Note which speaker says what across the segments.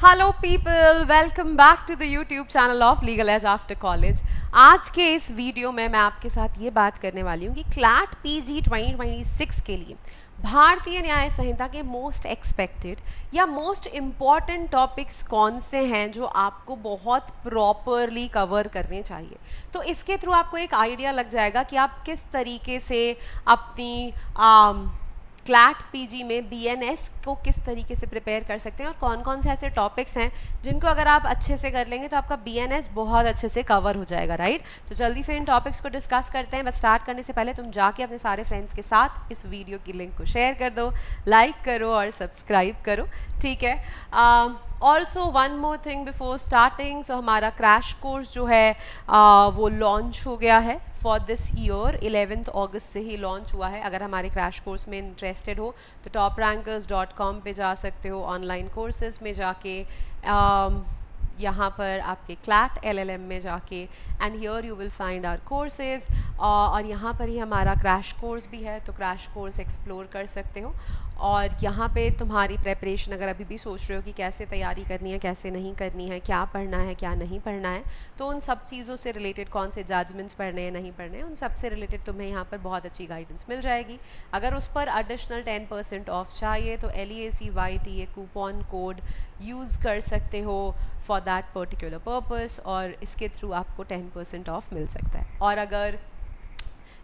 Speaker 1: Hello people, welcome back to the YouTube channel of Legal Edge after college. आज के इस video में मैं आपके साथ ये बात करने वाली हूँ कि क्लैट पीजी 2026 के लिए भारतीय न्याय संहिता के मोस्ट एक्सपेक्टेड या मोस्ट इम्पॉर्टेंट टॉपिक्स कौन से हैं जो आपको बहुत प्रॉपरली कवर करने चाहिए। तो इसके थ्रू आपको एक आइडिया लग जाएगा कि आप किस तरीके से अपनी क्लैट पीजी में बीएनएस को किस तरीके से प्रिपेयर कर सकते हैं और कौन कौन से ऐसे टॉपिक्स हैं जिनको अगर आप अच्छे से कर लेंगे तो आपका बीएनएस बहुत अच्छे से कवर हो जाएगा, राइट। तो जल्दी से इन टॉपिक्स को डिस्कस करते हैं। बट स्टार्ट करने से पहले तुम जाके अपने सारे फ्रेंड्स के साथ इस वीडियो की लिंक को शेयर कर दो, लाइक करो और सब्सक्राइब करो, ठीक है। Also one more thing before starting, so हमारा क्रैश कोर्स जो है वो लॉन्च हो गया है फॉर दिस ईयर। 11 अगस्त से ही लॉन्च हुआ है। अगर हमारे क्रैश कोर्स में इंटरेस्टेड हो तो toprankers.com पे जा सकते हो, ऑनलाइन कोर्सेज में जाके यहाँ पर आपके क्लैट LLM में जाके and here you will find our courses और यहाँ पर ही हमारा क्रैश कोर्स भी है, तो क्रैश कोर्स एक्सप्लोर कर सकते हो। और यहाँ पे तुम्हारी प्रेपरेशन अगर अभी भी सोच रहे हो कि कैसे तैयारी करनी है, कैसे नहीं करनी है, क्या पढ़ना है, क्या नहीं पढ़ना है, तो उन सब चीज़ों से रिलेटेड कौन से जजमेंट्स पढ़ने हैं, नहीं पढ़ने हैं, उन सब से रिलेटेड तुम्हें यहाँ पर बहुत अच्छी गाइडेंस मिल जाएगी। अगर उस पर एडिशनल 10% ऑफ चाहिए तो LEACYT कूपन कोड यूज़ कर सकते हो फॉर दैट पर्टिकुलर पर्पस और इसके थ्रू आपको 10% ऑफ मिल सकता है। और अगर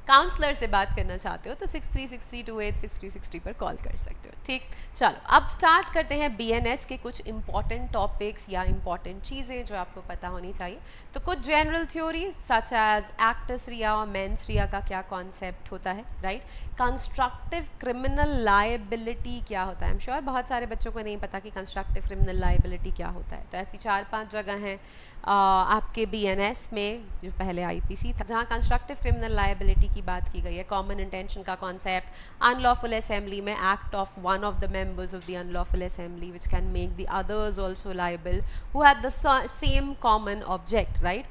Speaker 1: काउंसलर से बात करना चाहते हो तो 6363286360 पर कॉल कर सकते हो, ठीक। चलो अब स्टार्ट करते हैं बीएनएस के कुछ इंपॉर्टेंट टॉपिक्स या इंपॉर्टेंट चीज़ें जो आपको पता होनी चाहिए। तो कुछ general theories such as actus reus और मेंस रिया का क्या कॉन्सेप्ट होता है, राइट। कंस्ट्रक्टिव क्रिमिनल लायबिलिटी क्या होता है। आई एम श्योर बहुत सारे बच्चों को नहीं पता कि कंस्ट्रक्टिव क्रिमिनल लायबिलिटी क्या होता है। तो ऐसी 4-5 जगह हैं आपके बीएनएस में जो पहले आईपीसी था जहाँ कंस्ट्रक्टिव क्रिमिनल लायबिलिटी की बात की गई है। कॉमन इंटेंशन का कॉन्सेप्ट, अनलॉफुल असेंबली में act of one of the members of the unlawful assembly which can make the others also liable who had the same common object, right.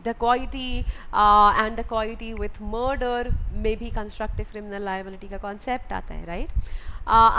Speaker 1: dacoity and dacoity with murder में भी constructive criminal liability का concept आता है, right.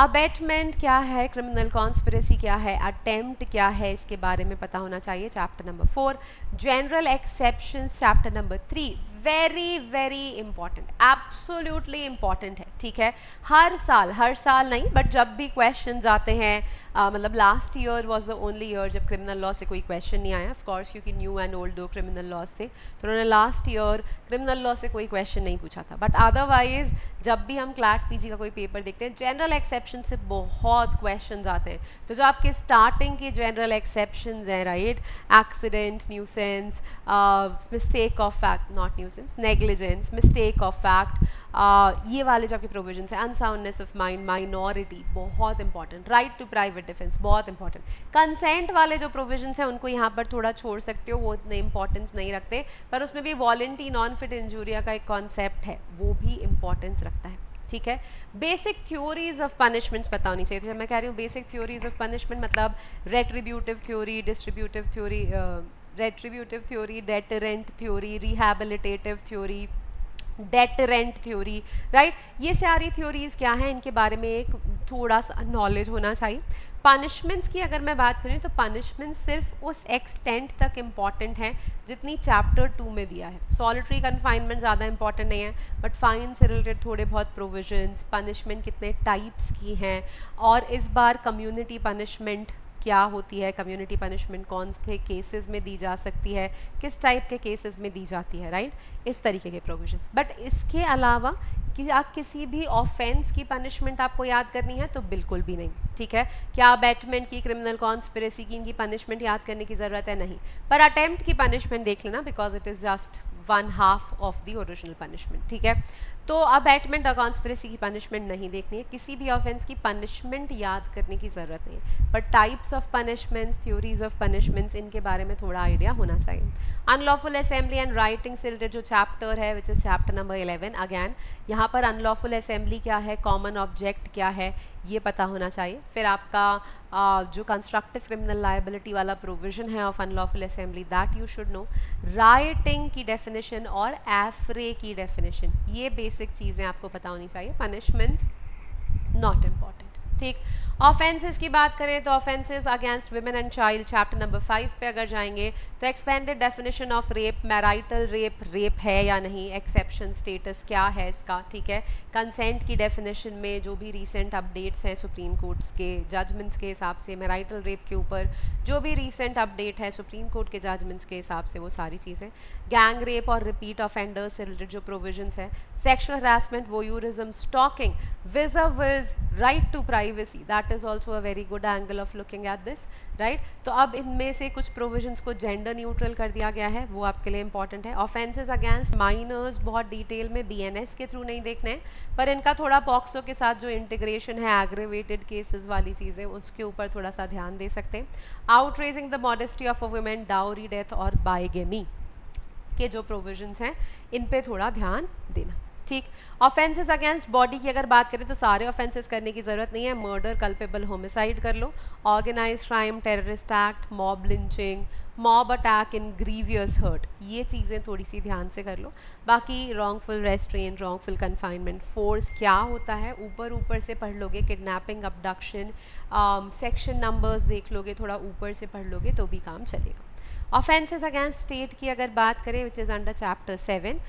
Speaker 1: Abetment क्या है, criminal conspiracy क्या है, attempt क्या है, इसके बारे में पता होना चाहिए। Chapter number 4 general exceptions, chapter number 3 very very important, absolutely important है, ठीक है। हर साल नहीं बट जब भी क्वेश्चंस आते हैं मतलब last year was the only year जब क्रिमिनल लॉ से कोई क्वेश्चन नहीं आया, ऑफ कोर्स क्योंकि new and old 2 criminal laws थे तो उन्होंने लास्ट ईयर क्रिमिनल लॉ से कोई क्वेश्चन नहीं पूछा था। बट अदरवाइज जब भी हम क्लैट पीजी का कोई पेपर देखते हैं जनरल एक्सेप्शन से बहुत क्वेश्चंस आते हैं। तो जो आपके स्टार्टिंग के जनरल एक्सेप्शंस हैं, right, accident, nuisance, mistake of fact, not nuisance, negligence, mistake of fact, ये वाले जो आपके प्रोविजंस हैं, अनसाउंडनेस ऑफ माइंड, माइनॉरिटी बहुत important, right to private defence बहुत इंपॉर्टेंट, कंसेंट वाले जो प्रोविजंस हैं उनको यहाँ पर थोड़ा छोड़ सकते हो, वो इतने इंपॉर्टेंस नहीं रखते, पर उसमें भी वॉलंटी नॉन फिट इंजूरिया का एक कॉन्सेप्ट है वो भी इंपॉर्टेंस रखता है, ठीक है। बेसिक थ्योरीज ऑफ पनिशमेंट्स पता होनी चाहिए। तो जब मैं कह रही हूँ बेसिक थ्योरीज ऑफ पनिशमेंट मतलब retributive theory, distributive theory, retributive theory, deterrent theory, rehabilitative theory, deterrent theory, right. ये सारी थ्योरीज क्या हैं, इनके बारे में एक थोड़ा सा नॉलेज होना चाहिए। पनिशमेंट्स की अगर मैं बात करूँ तो पनिशमेंट सिर्फ उस एक्सटेंट तक इम्पॉर्टेंट है जितनी चैप्टर 2 में दिया है। सॉलिटरी कन्फाइनमेंट ज़्यादा इंपॉर्टेंट नहीं है बट फाइन से रिलेटेड थोड़े बहुत प्रोविजंस, पनिशमेंट कितने टाइप्स की हैं और इस बार कम्युनिटी पनिशमेंट क्या होती है, कम्युनिटी पनिशमेंट कौन से केसेस में दी जा सकती है, किस टाइप के केसेस में दी जाती है, राइट, इस तरीके के प्रोविजंस। बट इसके अलावा कि आप किसी भी ऑफेंस की पनिशमेंट आपको याद करनी है तो बिल्कुल भी नहीं, ठीक है। क्या अबेटमेंट की, क्रिमिनल कॉन्स्पिरेसी की, इनकी पनिशमेंट याद करने की ज़रूरत है, नहीं। पर अटेम्प्ट की पनिशमेंट देख लेना because it is just 1/2 of the original punishment, ठीक है। तो अबेटमेंट और कॉन्स्पिरेसी की पनिशमेंट नहीं देखनी है, किसी भी ऑफेंस की पनिशमेंट याद करने की ज़रूरत नहीं है, पर types of punishments, theories of punishments, इनके बारे में थोड़ा आइडिया होना चाहिए। अनलॉफुल असेंबली एंड राइटिंग से रिलेटेड जो चैप्टर है which is chapter number 11, again यहाँ पर अनलॉफुल असेंबली क्या है, कॉमन ऑब्जेक्ट क्या है, ये पता होना चाहिए। फिर आपका जो कंस्ट्रक्टिव क्रिमिनल लायबिलिटी वाला प्रोविजन है of unlawful assembly that you should know, writing की डेफिनेशन और एफ्रे की डेफिनेशन, ये बेसिक चीज़ें आपको पता होनी चाहिए। पनिशमेंट्स नॉट इम्पॉर्टेंट, ठीक। ऑफेंसेस की बात करें तो offences against women and child chapter number 5 पे अगर जाएंगे तो expanded definition of rape, marital rape rape है या नहीं, एक्सेप्शन स्टेटस क्या है इसका, ठीक है। कंसेंट की डेफिनेशन में जो भी रीसेंट अपडेट्स हैं सुप्रीम कोर्ट्स के जजमेंट्स के हिसाब से, मैराइटल रेप के ऊपर जो भी रीसेंट अपडेट है सुप्रीम कोर्ट के जजमेंट्स के हिसाब से, वो सारी चीज़ें। गैंग रेप और रिपीट ऑफेंडर्स से रिलेटेड जो प्रोविजंस है, sexual harassment, voyeurism, stalking, vis-a-vis right to privacy, that is also a very good angle of looking at this, right? तो अब इनमें से कुछ प्रोविजंस को जेंडर न्यूट्रल कर दिया गया है, वो आपके लिए इंपॉर्टेंट है। ऑफेंसेस अगेंस्ट माइनर्स बहुत डिटेल में बीएनएस के थ्रू नहीं देखना है, पर इनका थोड़ा पॉक्सो के साथ जो इंटीग्रेशन है एग्रेवेटेड केसेस वाली चीज़ें, उसके ऊपर थोड़ा सा ध्यान दे सकते हैं। Outraging the modesty of a women, dowry death और बाइगेमी के जो प्रोविजंस हैं इन पे थोड़ा ध्यान देना, ठीक। ऑफेंसेस अगेंस्ट बॉडी की अगर बात करें तो सारे ऑफेंसेस करने की ज़रूरत नहीं है। मर्डर, कल्पेबल होमिसाइड कर लो, organised crime, terrorist act, mob lynching, mob attack in grievous hurt, ये चीज़ें थोड़ी सी ध्यान से कर लो। बाकी wrongful restraint, wrongful confinement, force क्या होता है ऊपर ऊपर से पढ़ लोगे, किडनैपिंग, अबडक्शन, सेक्शन नंबर्स देख लोगे, थोड़ा ऊपर से पढ़ लोगे तो भी काम चलेगा। ऑफेंसेस अगेंस्ट स्टेट की अगर बात करें विच इज़ अंडर चैप्टर 7,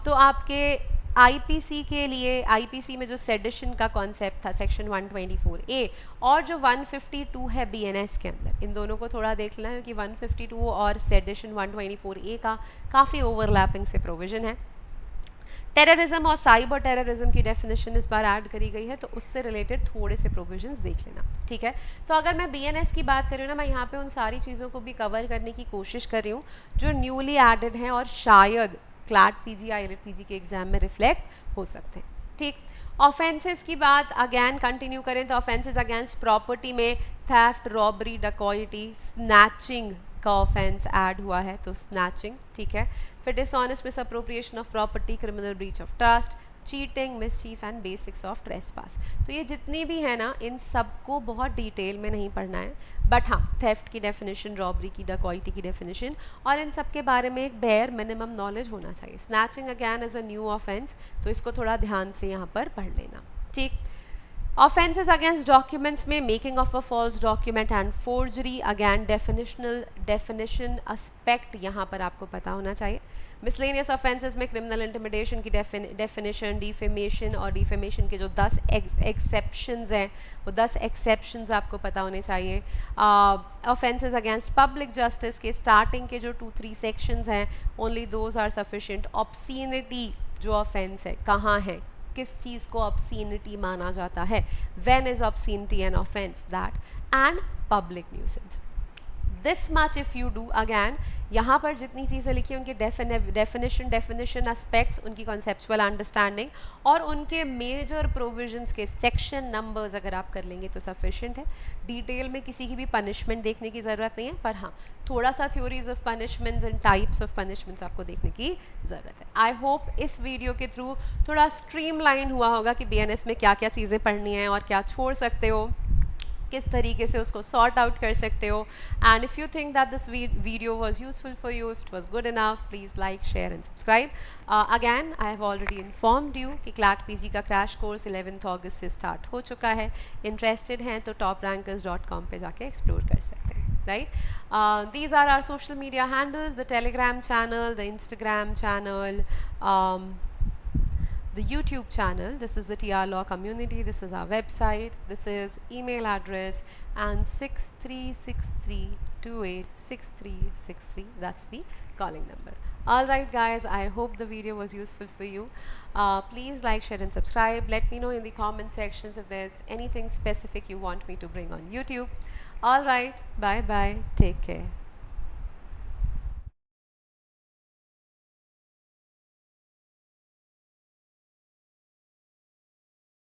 Speaker 1: तो आपके आईपीसी के लिए, आईपीसी में जो सेडिशन का कॉन्सेप्ट था सेक्शन 124A और जो 152 है बीएनएस के अंदर, इन दोनों को थोड़ा देख लेना है क्योंकि 152 और सेडिशन 124A का काफ़ी ओवरलैपिंग से प्रोविजन है। टेररिज्म और साइबर टेररिज्म की डेफिनेशन इस बार ऐड करी गई है, तो उससे रिलेटेड थोड़े से प्रोविजंस देख लेना, ठीक है। तो अगर मैं बीएनएस की बात कर रही हूँ ना, मैं यहाँ पे उन सारी चीज़ों को भी कवर करने की कोशिश कर रही हूँ जो न्यूली एडेड हैं और शायद क्लैट पीजी या एलिट पीजी के एग्जाम में रिफ्लेक्ट हो सकते हैं, ठीक। ऑफेंसेस की बात अगैन कंटिन्यू करें तो ऑफेंसेस अगेंस्ट प्रॉपर्टी में थेफ्ट, रॉबरी, डकॉइटी, स्नैचिंग का ऑफेंस ऐड हुआ है, तो स्नैचिंग, ठीक है। फिर dishonest misappropriation of property, criminal breach of trust, cheating, mischief and basics of trespass. तो ये जितनी भी है ना, इन सबको बहुत डिटेल में नहीं पढ़ना है, बट हाँ थेफ्ट की डेफिनेशन, रॉबरी की, डकॉइटी की डेफिनेशन और इन सब के बारे में एक बेयर मिनिमम नॉलेज होना चाहिए। Snatching again as a new offence, तो इसको थोड़ा ध्यान से यहाँ पर पढ़ लेना, ठीक। ऑफेंसेस अगेंस्ट डॉक्यूमेंट्स में making of a false document and forgery, again definition aspect यहाँ पर आपको पता होना चाहिए। मिसलेनियस ऑफेंसेस में क्रिमिनल इंटिमिडेशन की डेफिनेशन, डिफेमेशन और डिफेमेशन के जो 10 एक्सेप्शंस हैं, वो 10 एक्सेप्शंस आपको पता होने चाहिए। ऑफेंसेस अगेंस्ट पब्लिक जस्टिस के स्टार्टिंग के जो 2-3 सेक्शंस हैं, only those are sufficient. Obscenity जो ऑफेंस है, कहाँ है, किस चीज़ को ऑब्सीनिटी माना जाता है, when is obscenity an offence, that, and public nuisance. This much if you do, again यहाँ पर जितनी चीज़ें लिखी हैं उनकी डेफिनेशन एस्पेक्ट्स, उनकी कॉन्सेप्चुअल अंडरस्टैंडिंग और उनके मेजर प्रोविजंस के सेक्शन नंबर्स अगर आप कर लेंगे तो सफिशिएंट है। डिटेल में किसी की भी पनिशमेंट देखने की ज़रूरत नहीं है, पर हाँ थोड़ा सा theories of punishments and types of punishments आपको देखने की ज़रूरत है। आई होप इस वीडियो के थ्रू थोड़ा स्ट्रीमलाइन हुआ होगा कि बीएनएस में क्या क्या चीज़ें पढ़नी हैं और क्या छोड़ सकते हो, किस तरीके से उसको सॉर्ट आउट कर सकते हो। And if you think that this video was useful for you, if it was good enough, please like, share and subscribe. Again I have already informed you कि क्लैट पीजी का crash course 11 अगस्त से start हो चुका है। Interested हैं तो toprankers.com पे जाके एक्सप्लोर कर सकते हैं, right. These are our social media handles, the Telegram channel, the Instagram channel, the YouTube channel. This is the TR Law community, this is our website, this is email address, and 6363286363, that's the calling number. Alright guys, I hope the video was useful for you. Please like, share and subscribe. Let me know in the comment sections if there's anything specific you want me to bring on YouTube. Alright, bye bye, take care.